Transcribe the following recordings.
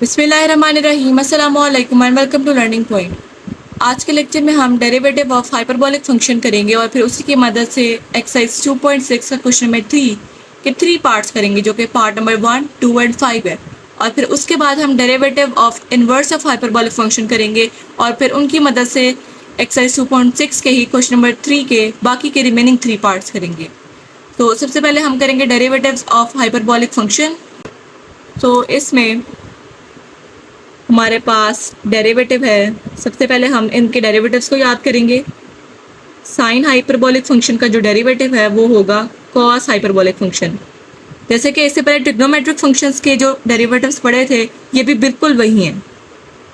बिस्मिल्लाहिर्रहमानिर्रहीम, अस्सलामु अलैकुम and welcome to learning point. आज के लेक्चर में हम डेरिवेटिव ऑफ हाइपरबोलिक फंक्शन करेंगे और फिर उसी की मदद से एक्सरसाइज 2.6 का क्वेश्चन नंबर 3 के 3 पार्ट्स करेंगे, जो कि पार्ट नंबर 1, 2 एंड 5 है। और फिर उसके बाद हम derivative of inverse of hyperbolic function करेंगे और फिर उनकी मदद से एक्सरसाइज 2.6 के ही क्वेश्चन नंबर 3 के बाकी के रिमेनिंग 3 पार्ट्स करेंगे। तो सबसे पहले हम करेंगे डेरिवेटिव्स ऑफ हाइपरबोलिक फंक्शन। तो इसमें हमारे पास डेरिवेटिव है। सबसे पहले हम इनके डेरिवेटिव्स को याद करेंगे। साइन हाइपरबोलिक फंक्शन का जो डेरिवेटिव है वो होगा कॉस हाइपरबोलिक फंक्शन। जैसे कि इससे पहले ट्रिग्नोमेट्रिक फंक्शंस के जो डेरिवेटिव्स पढ़े थे, ये भी बिल्कुल वही हैं,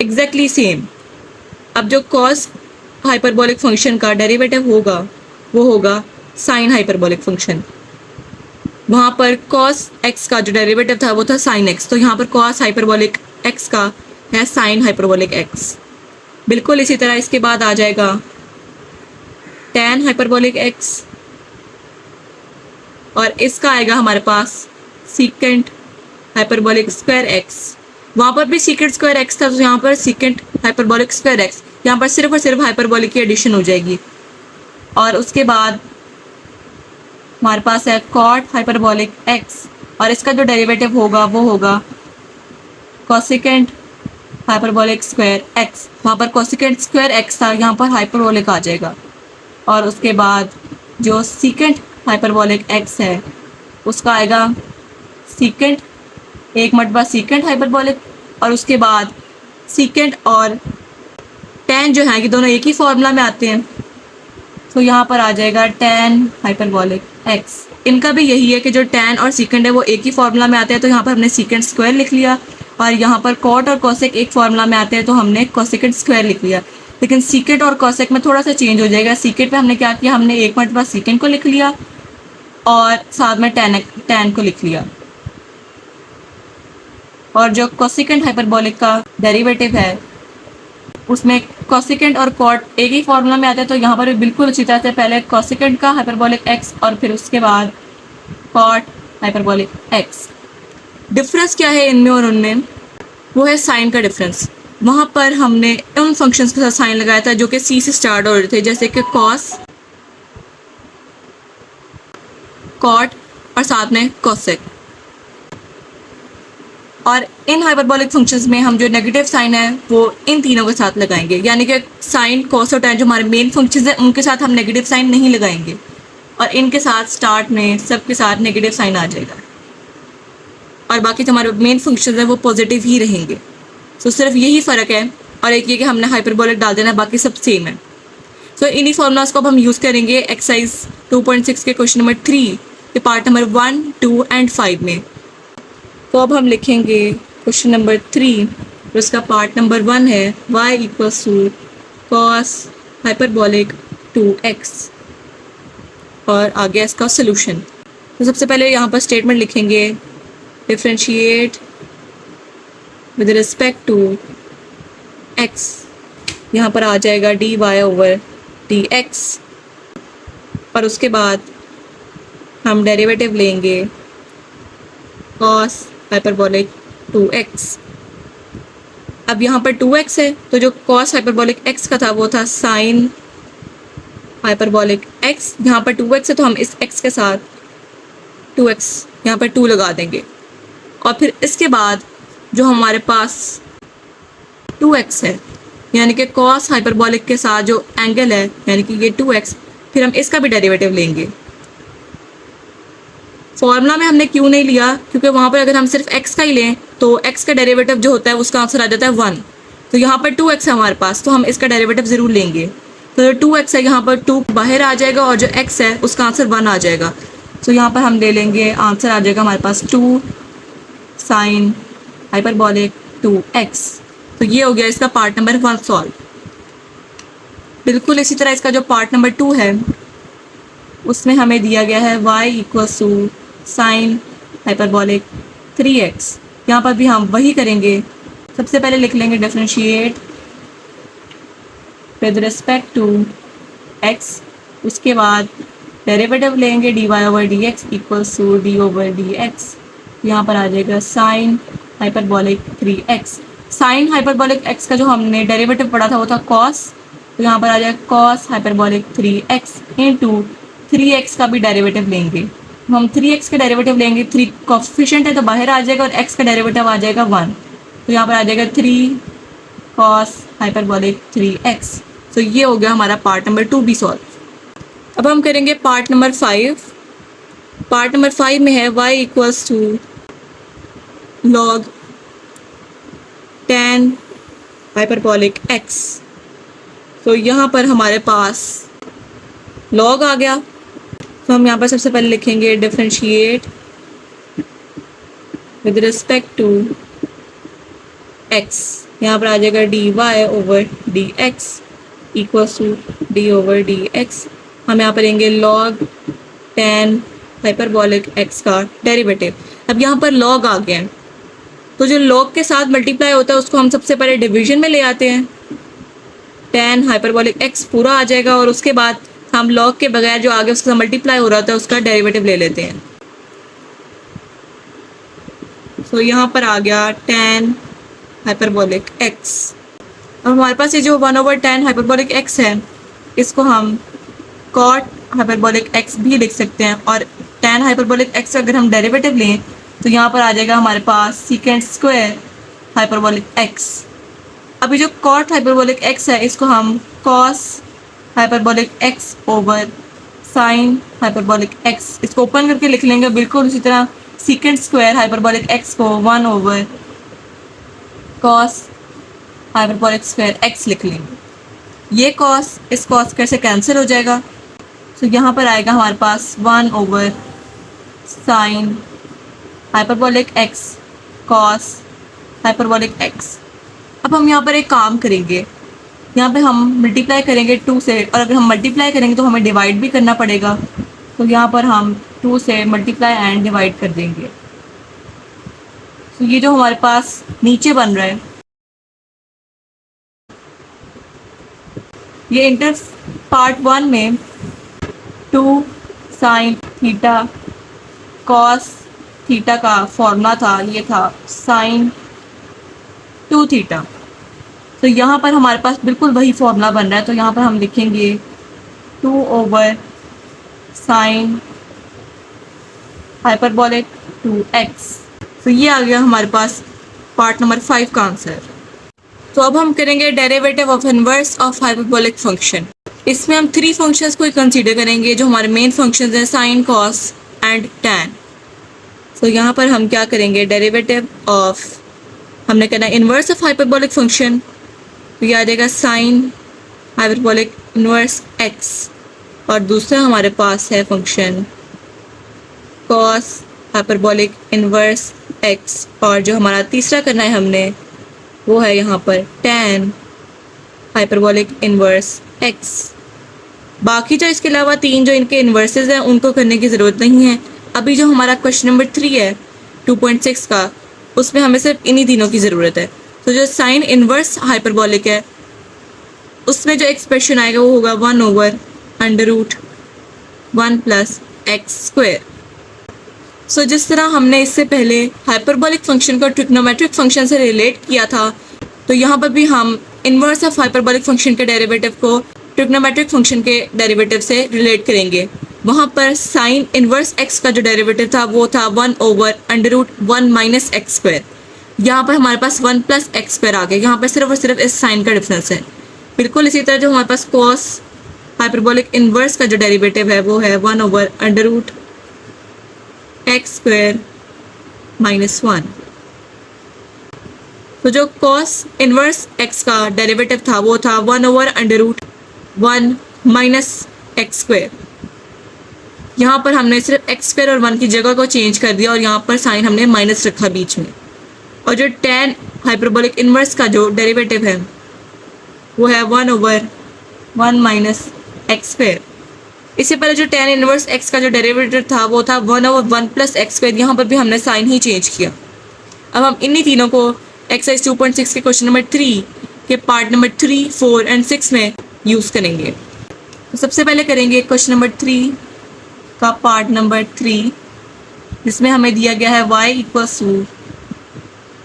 एग्जैक्टली सेम। अब जो कॉस हाइपरबोलिक फंक्शन का डेरिवेटिव होगा वो होगा साइन हाइपरबोलिक फंक्शन। वहाँ पर कॉस एक्स का जो डेरिवेटिव था वो था साइन एक्स, तो यहाँ पर कॉस हाइपरबोलिक एक्स का है साइन हाइपरबोलिक एक्स। बिल्कुल इसी तरह इसके बाद आ जाएगा टैन हाइपरबोलिक एक्स और इसका आएगा हमारे पास सीकेंट हाइपरबोलिक स्क्वायर एक्स। वहाँ पर भी सीकेंट स्क्वायर एक्स था, तो यहाँ पर सीकेंट हाइपरबोलिक स्क्वायर एक्स, यहाँ पर सिर्फ और सिर्फ हाइपरबोलिक की एडिशन हो जाएगी। और उसके बाद हमारे पास है कॉट हाइपरबोलिक एक्स और इसका जो डेरिवेटिव होगा वो होगा कोसेकेंट हाइपरबोलिक स्क्वायर एक्स। वहाँ पर कोसेकेंट स्क्वायर एक्स था, यहाँ पर हाइपरबोलिक आ जाएगा। और उसके बाद जो सीकेंट हाइपरबोलिक एक्स है उसका आएगा सीकेंट एक मरतबा सीकेंट हाइपरबोलिक, और उसके बाद सीकेंट और टैन जो है ये दोनों एक ही फॉर्मूला में आते हैं, तो यहाँ पर आ जाएगा टैन हाइपरबोलिक एक्स। इनका भी यही है कि जो टैन और सीकेंट है वो एक ही फॉर्मूला में आते हैं, तो यहाँ पर हमने सीकेंट स्क्वायर लिख लिया। और यहाँ पर कॉट और कोसेक एक फॉर्मूला में आते हैं, तो हमने कोसेकेंट स्क्वायर लिख लिया। लेकिन सीकेंट और कोसेक में थोड़ा सा चेंज हो जाएगा। सीकेंट पे हमने क्या किया, हमने एक मरतबा सीकेंट को लिख लिया और साथ में टैन को लिख लिया। और जो कोसेकेंट हाइपरबोलिक का डेरिवेटिव है उसमें कोसेकेंट और कॉट एक ही फॉर्मूला में आते हैं, तो यहाँ पर भी बिल्कुल उसी तरह से पहले कोसेकेंट का हाइपरबोलिक एक्स और फिर उसके बाद कॉट हाइपरबोलिक एक्स। डिफरेंस क्या है इनमें और उनमें, वो है साइन का डिफरेंस। वहाँ पर हमने उन फंक्शंस के साथ साइन लगाया था जो कि सी से स्टार्ट हो रहे थे, जैसे कि कॉस, कॉट और साथ में कोसेक। और इन हाइपरबोलिक फंक्शंस में हम जो नेगेटिव साइन है वो इन तीनों के साथ लगाएंगे, यानी कि साइन, कॉस और टैन जो हमारे मेन फंक्शंस हैं उनके साथ हम नेगेटिव साइन नहीं लगाएंगे, और इनके साथ स्टार्ट में सबके साथ नेगेटिव साइन आ जाएगा। और बाकी जो हमारे मेन फंक्शंस हैं वो पॉजिटिव ही रहेंगे। तो सिर्फ यही फ़र्क है, और एक ये कि हमने हाइपरबोलिक डाल देना, बाकी सब सेम है। तो इन्हीं फॉर्मूलाज को अब हम यूज़ करेंगे एक्सरसाइज 2.6 के क्वेश्चन नंबर 3 के पार्ट नंबर 1, 2 एंड 5 में। तो अब हम लिखेंगे क्वेश्चन नंबर 3, तो इसका पार्ट नंबर 1 है y equals to cos hyperbolic 2x और आ गया इसका सोल्यूशन। तो सबसे पहले यहाँ पर स्टेटमेंट लिखेंगे, differentiate with respect to x, यहाँ पर आ जाएगा dy/dx। और उसके बाद हम डेरिवेटिव लेंगे cos हाइपरबोलिक 2x। अब यहाँ पर 2x है, तो जो cos हाइपरबोलिक x का था वो था साइन हाइपरबोलिक x। यहाँ पर 2x है तो हम इस x के साथ 2x यहाँ पर 2 लगा देंगे। और फिर इसके बाद जो हमारे पास 2x है, यानी कि cos हाइपरबोलिक के साथ जो एंगल है यानी कि ये 2x, फिर हम इसका भी डेरिवेटिव लेंगे। फॉर्मूला में हमने क्यों नहीं लिया, क्योंकि वहाँ पर अगर हम सिर्फ x का ही लें तो x का डेरिवेटिव जो होता है उसका आंसर आ जाता है 1। तो यहाँ पर 2x है हमारे पास, तो हम इसका डेरिवेटिव ज़रूर लेंगे। तो जो 2x है यहाँ पर 2 बाहर आ जाएगा और जो x है उसका आंसर 1 आ जाएगा। तो यहाँ पर हम ले लेंगे, आंसर आ जाएगा हमारे पास 2 साइन हाइपरबोलिक 2x। तो ये हो गया इसका पार्ट नंबर 1 सॉल्व। बिल्कुल इसी तरह इसका जो पार्ट नंबर 2 है उसमें हमें दिया गया है y equals to sine hyperbolic 3x। यहाँ पर भी हम वही करेंगे। सबसे पहले लिख लेंगे differentiate with respect to x, उसके बाद डेरिवेटिव लेंगे dy/dx इक्वल्स टू d/dx। यहाँ पर आ जाएगा sine hyperbolic 3x। Sine hyperbolic x का जो हमने डेरिवेटिव पढ़ा था वो था कॉस, तो यहाँ पर आ जाएगा cos hyperbolic 3x into 3x का भी डेरिवेटिव लेंगे। हम 3x का डेरिवेटिव लेंगे, 3 कोफिशिएंट है तो बाहर आ जाएगा और x का डेरिवेटिव आ जाएगा 1, तो यहाँ पर आ जाएगा 3 कॉस हाइपरबोलिक 3x। तो ये हो गया हमारा पार्ट नंबर 2 भी सॉल्व। अब हम करेंगे पार्ट नंबर 5। पार्ट नंबर 5 में है y equals to log tan hyperbolic x। तो यहाँ पर हमारे पास लॉग आ गया, तो हम यहाँ पर सबसे पहले लिखेंगे differentiate with respect to x। यहाँ पर आ जाएगा dy over dx equals to d over dx। हम यहाँ पर लेंगे लॉग tan हाइपरबोलिक x का डेरिवेटिव। अब यहाँ पर लॉग आ गया, तो जो लॉग के साथ मल्टीप्लाई होता है उसको हम सबसे पहले डिवीजन में ले आते हैं, tan हाइपरबोलिक x पूरा आ जाएगा और उसके बाद हम लॉग के बगैर जो आगे उसका मल्टीप्लाई हो रहा था उसका डेरिवेटिव ले लेते हैं। तो यहाँ पर आ गया tan हाइपरबोलिक x। अब हमारे पास ये जो 1 ओवर tan हाइपरबोलिक x है इसको हम cot हाइपरबोलिक x भी लिख सकते हैं, और tan हाइपरबोलिक x अगर हम डेरिवेटिव लें तो यहाँ पर आ जाएगा हमारे पास सीकेंट स्क्वायर हाइपरबोलिक x। अभी जो cot हाइपरबोलिक x है इसको हम cos hyperbolic x over sine hyperbolic x, इसको ओपन करके लिख लेंगे। बिल्कुल उसी तरह सीकेंट स्क्वायर हाइपरबोलिक x को 1 over cos hyperbolic square x लिख लेंगे। ये cos इस cos कैसे कैंसिल हो जाएगा, तो यहाँ पर आएगा हमारे पास 1 over sine hyperbolic x cos hyperbolic x। अब हम यहाँ पर एक काम करेंगे, यहाँ पे हम मल्टीप्लाई करेंगे 2 से, और अगर हम मल्टीप्लाई करेंगे तो हमें डिवाइड भी करना पड़ेगा, तो यहाँ पर हम 2 से मल्टीप्लाई एंड डिवाइड कर देंगे। तो ये जो हमारे पास नीचे बन रहा है ये इंटर पार्ट 1 में 2 साइन थीटा कॉस थीटा का फॉर्मूला था, ये था साइन 2 थीटा। तो यहाँ पर हमारे पास बिल्कुल वही फॉर्मूला बन रहा है, तो यहाँ पर हम लिखेंगे 2 ओवर साइन हाइपरबोलिक 2x। तो ये आ गया हमारे पास पार्ट नंबर 5 का आंसर। तो अब हम करेंगे derivative of inverse of hyperbolic function. इसमें हम 3 फंक्शंस को कंसीडर करेंगे जो हमारे मेन फंक्शंस हैं, साइन कॉस एंड टैन। तो यहाँ पर हम क्या करेंगे, डेरिवेटिव ऑफ, हमने करना है इनवर्स ऑफ हाइपरबोलिक फंक्शन, तो ये आ जाएगा साइन हाइपरबोलिक इनवर्स x, और दूसरा हमारे पास है function cos hyperbolic inverse x, और जो हमारा तीसरा करना है हमने वो है यहाँ पर tan हाइपरबोलिक इनवर्स x। बाकी जो इसके अलावा 3 जो इनके इन्वर्सेस हैं उनको करने की ज़रूरत नहीं है। अभी जो हमारा क्वेश्चन नंबर 3 है 2.6 का, उसमें हमें सिर्फ इन्हीं तीनों की ज़रूरत है। तो जो साइन इनवर्स हाइपरबोलिक है उसमें जो एक्सप्रेशन आएगा वो होगा 1 over under root 1 plus x square. So जिस तरह हमने इससे पहले हाइपरबोलिक फंक्शन को ट्रिग्नोमेट्रिक फंक्शन से रिलेट किया था, तो यहाँ पर भी हम इनवर्स ऑफ हाइपरबोलिक फंक्शन के डेरिवेटिव को ट्रिग्नोमेट्रिक फंक्शन के डेरिवेटिव से रिलेट करेंगे। वहाँ पर साइन इनवर्स एक्स का जो डेरिवेटिव था वो था 1 over under root 1 minus x square. यहाँ पर हमारे पास 1 प्लस एक्स स्क्वायर आ गया, यहाँ पर सिर्फ और सिर्फ इस साइन का डिफरेंस है। बिल्कुल इसी तरह जो हमारे पास कॉस हाइपरबोलिक इनवर्स का जो डेरिवेटिव है वो है 1 over under root x square minus 1। तो जो कॉस इनवर्स एक्स का डेरिवेटिव था वो था 1 over under root 1 minus x square. यहाँ पर हमने सिर्फ एक्स स्क्वायर और 1 की जगह को चेंज कर दिया और यहाँ पर साइन हमने माइनस रखा बीच में। और जो tan हाइपरबोलिक इनवर्स का जो डेरिवेटिव है वो है 1 ओवर 1 माइनस एक्स स्क्वायर। इससे पहले जो tan इनवर्स x का जो डेरिवेटिव था वो था 1 ओवर 1 प्लस एक्स स्क्वायर। यहाँ पर भी हमने साइन ही चेंज किया। अब हम इन्हीं तीनों को एक्सरसाइज 2.6 के क्वेश्चन नंबर 3 के पार्ट नंबर 3, 4 एंड 6 में यूज़ करेंगे। तो सबसे पहले करेंगे क्वेश्चन नंबर 3 का पार्ट नंबर 3, जिसमें हमें दिया गया है y equals to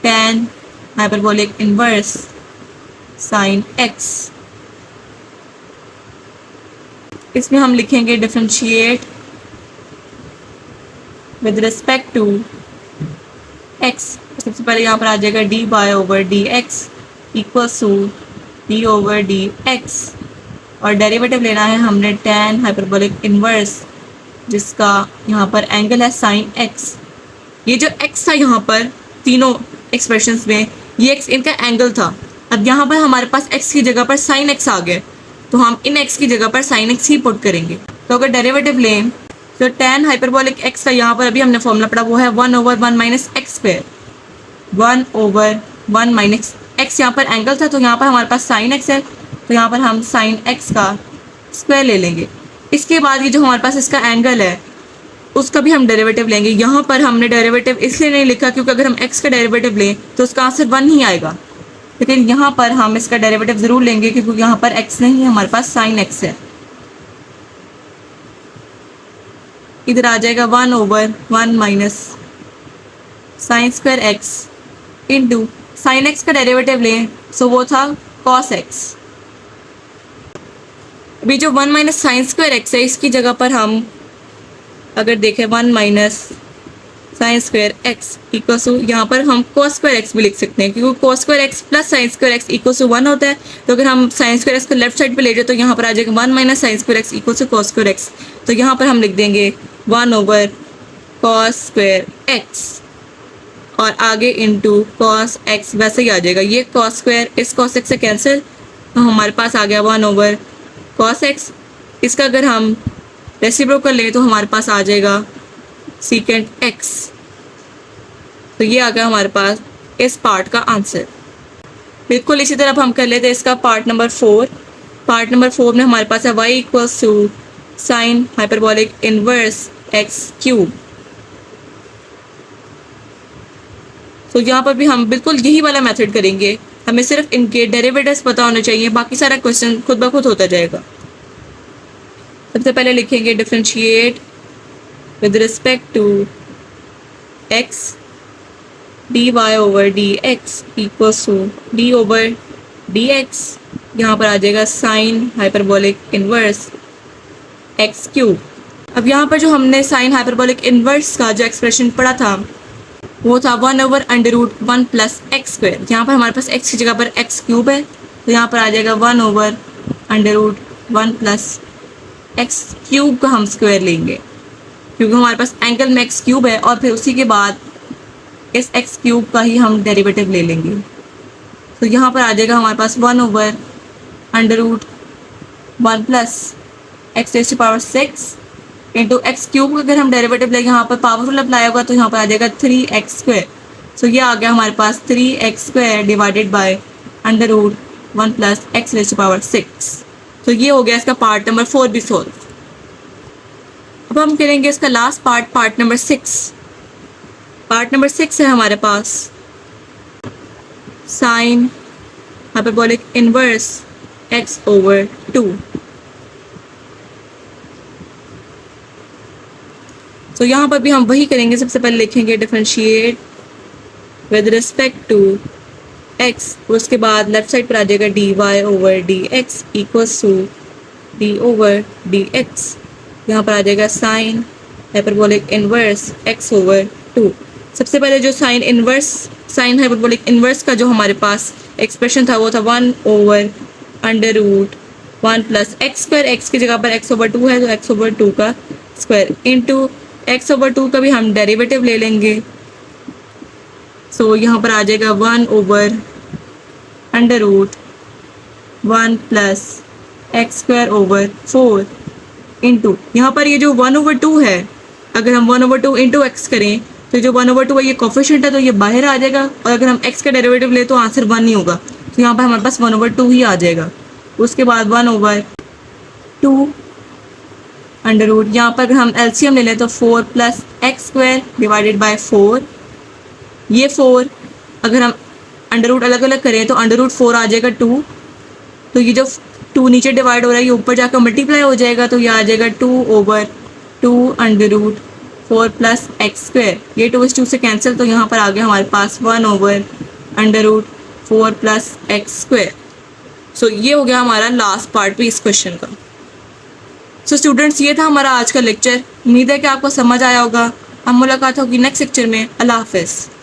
tan hyperbolic inverse sine x। इसमें हम लिखेंगे differentiate with respect to x। सबसे पहले यहाँ पर आ जाएगा dy over dx equals to d over dx, और डेरिवेटिव लेना है हमने tan हाइपरबोलिक इनवर्स जिसका यहाँ पर एंगल है साइन x। ये जो x था यहाँ पर तीनों एक्सप्रेशंस में, ये x इनका एंगल था। अब यहाँ पर हमारे पास x की जगह पर साइन x आ गया, तो हम इन x की जगह पर साइन x ही पुट करेंगे। तो अगर डेरिवेटिव लें तो tan हाइपरबोलिक x का यहाँ पर अभी हमने फॉर्मूला पढ़ा, वो है 1 over 1 minus x square. 1 over 1 minus x यहाँ पर एंगल था, तो यहाँ पर हमारे पास साइन x है, तो यहाँ पर हम साइन x का स्क्वायर ले लेंगे। इसके बाद ये जो हमारे पास इसका एंगल है उसका भी हम डेरिवेटिव लेंगे। यहाँ पर हमने डेरिवेटिव इसलिए नहीं लिखा क्योंकि अगर हम x का डेरिवेटिव लें तो उसका आंसर 1 ही आएगा, लेकिन यहाँ पर हम इसका डेरिवेटिव ज़रूर लेंगे क्योंकि यहाँ पर x नहीं है, हमारे पास साइन x है। इधर आ जाएगा 1 over 1 minus sine square x into sine x का डेरिवेटिव लें सो वो था कॉस x। अभी जो 1 माइनस साइन स्क्वायर x है इसकी जगह पर हम अगर देखें 1 minus sine square x equal to, यहाँ पर हम कॉस स्क्वायर एक्स भी लिख सकते हैं क्योंकि cos square x plus sine square x equal to 1 होता है। तो अगर हम साइन स्क्वायर एक्स को लेफ्ट साइड पे ले जाए तो यहाँ पर आ जाएगा 1 minus sine square x equal to cos square x. तो यहाँ पर हम लिख देंगे 1 ओवर कॉस स्क्वायर एक्स और आगे इंटू कॉस एक्स वैसे ही आ जाएगा। ये कॉस स्क्वायर इस कॉस एक्स से कैंसिल, तो हमारे पास आ गया 1 ओवर कॉस एक्स। इसका अगर हम रेसिप्रोकल लें तो हमारे पास आ जाएगा सीकेंट एक्स। तो ये आ गया हमारे पास इस पार्ट का आंसर। बिल्कुल इसी तरह हम कर लेते हैं इसका पार्ट नंबर 4। पार्ट नंबर 4 में हमारे पास है y equals to sine hyperbolic inverse x cube. तो यहाँ पर भी हम बिल्कुल यही वाला मेथड करेंगे, हमें सिर्फ इनके डेरिवेटिव्स पता होने चाहिए, बाकी सारा क्वेश्चन खुद ब खुद होता जाएगा। सबसे पहले लिखेंगे differentiate with respect to x dy over dx equals to d over dx। यहाँ पर आ जाएगा sine hyperbolic inverse x cube. अब यहाँ पर जो हमने साइन हाइपरबोलिक इनवर्स का जो एक्सप्रेशन पढ़ा था वो था 1 over under root 1 plus x square. यहाँ पर हमारे पास x की जगह पर x क्यूब है, तो यहाँ पर आ जाएगा 1 over under root 1 plus x cube का हम स्क्वायर लेंगे क्योंकि हमारे पास एंगल में एक्स क्यूब है, और फिर उसी के बाद इस एक्स क्यूब का ही हम डेरिवेटिव ले लेंगे। तो यहाँ पर आ जाएगा हमारे पास 1 over under root 1 plus x raise to power 6 into x cube का अगर हम डेरिवेटिव लेंगे यहाँ पर पावरफुल अप्लाई होगा तो यहाँ पर आ जाएगा 3x स्क्वायर। सो ये आ गया हमारे पास 3x square divided by under root 1 plus x raise to power 6। तो ये हो गया इसका पार्ट नंबर 4 भी सॉल्व। अब हम करेंगे इसका last part, part number 6। Part number 6 है हमारे पास sine hyperbolic inverse x over 2। तो यहाँ पर भी हम वही करेंगे, सबसे पहले लिखेंगे differentiate with respect to x, उसके बाद लेफ्ट साइड पर आ जाएगा dy over dx equals to d over dx। यहाँ पर आ जाएगा sine hyperbolic inverse x over 2। सबसे पहले जो साइन हाइपरबोलिक इनवर्स का जो हमारे पास एक्सप्रेशन था वो था 1 over under root 1 plus x square. X की जगह पर x ओवर 2 है तो x ओवर 2 का स्क्वायर इंटू x ओवर 2 का भी हम डेरिवेटिव ले लेंगे। सो यहाँ पर आ जाएगा 1 over under root 1 plus x square over 4 into यहाँ पर ये जो 1 ओवर 2 है, अगर हम 1 ओवर 2 इंटू एक्स करें तो जो 1 ओवर 2 है ये कोफिशिएंट है तो ये बाहर आ जाएगा, और अगर हम x का डेरिवेटिव ले तो आंसर 1 नहीं होगा, तो यहाँ पर हमारे पास 1 ओवर 2 ही आ जाएगा। उसके बाद 1 ओवर 2 अंडर रूट, यहाँ पर अगर हम एलसीएम ले लें तो 4 plus x square divided bye 4। ये 4 अगर हम अंडर रूट अलग अलग करें तो अंडर रूट 4 आ जाएगा 2, तो ये जो 2 नीचे डिवाइड हो रहा है ये ऊपर जाकर मल्टीप्लाई हो जाएगा, तो ये आ जाएगा 2 over 2 under root 4 plus x square. ये 2 इस 2 से कैंसिल, तो यहाँ पर आ गया हमारे पास 1 ओवर √4 प्लस एक्स स्क्वायर। सो ये हो गया हमारा लास्ट पार्ट भी इस क्वेश्चन का। सो स्टूडेंट्स, ये था हमारा आज का लेक्चर। उम्मीद है कि आपको समझ आया होगा। हम मुलाकात होगी नेक्स्ट लेक्चर में। अल्लाह हाफिज़।